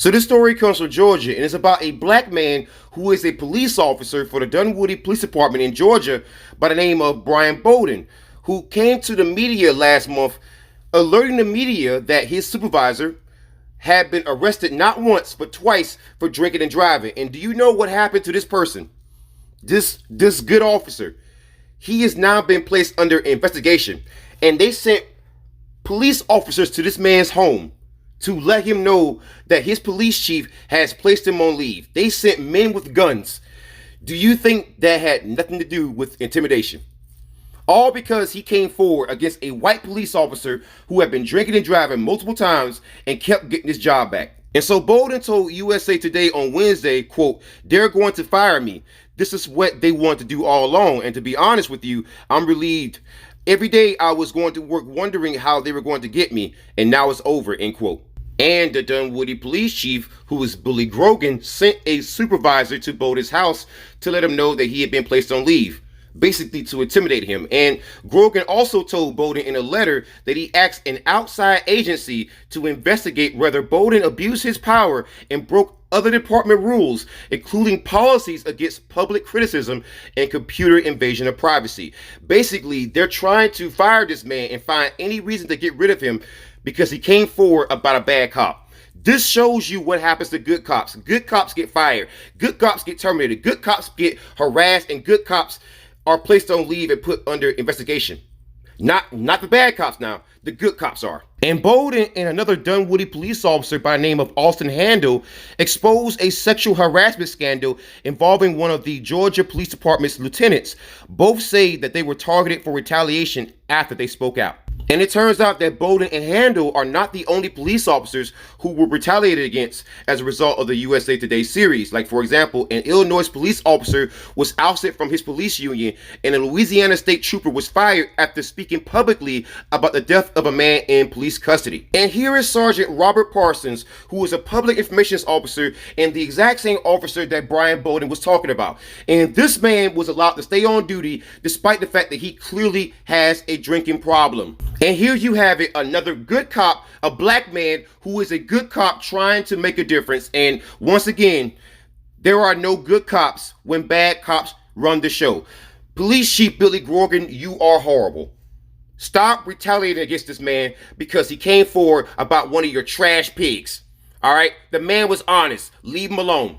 So this story comes from Georgia, and it's about a black man who is a police officer for the Dunwoody Police Department in Georgia by the name of Brian Bowden, who came to the media last month alerting the media that his supervisor had been arrested not once but twice for drinking and driving. And do you know what happened to this person? This good officer. He has now been placed under investigation, and they sent police officers to this man's home to let him know that his police chief has placed him on leave. They sent men with guns. Do you think that had nothing to do with intimidation? All because he came forward against a white police officer who had been drinking and driving multiple times and kept getting his job back. And so Bowden told USA Today on Wednesday, quote, "They're going to fire me. This is what they want to do all along. And to be honest with you, I'm relieved. Every day I was going to work wondering how they were going to get me, and now it's over," end quote. And the Dunwoody police chief, who is Billy Grogan, sent a supervisor to Bowden's house to let him know that he had been placed on leave, basically to intimidate him. And Grogan also told Bowden in a letter that he asked an outside agency to investigate whether Bowden abused his power and broke other department rules, including policies against public criticism and computer invasion of privacy. Basically, they're trying to fire this man and find any reason to get rid of him because he came forward about a bad cop. This shows you what happens to good cops. Good cops get fired. Good cops get terminated. Good cops get harassed, and good cops are placed on leave and put under investigation. Not the bad cops now. The good cops are. And Bowden and another Dunwoody police officer by the name of Austin Handel exposed a sexual harassment scandal involving one of the Georgia Police Department's lieutenants. Both say that they were targeted for retaliation after they spoke out. And it turns out that Bowden and Handel are not the only police officers who were retaliated against as a result of the USA Today series. Like, for example, an Illinois police officer was ousted from his police union, and a Louisiana state trooper was fired after speaking publicly about the death of a man in police custody. And here is Sergeant Robert Parsons, who is a public information officer and the exact same officer that Brian Bowden was talking about. And this man was allowed to stay on duty despite the fact that he clearly has a drinking problem. And here you have it, another good cop, a black man who is a good cop trying to make a difference. And once again, there are no good cops when bad cops run the show. Police Chief Billy Grogan, you are horrible. Stop retaliating against this man because he came forward about one of your trash pigs. All right? The man was honest. Leave him alone.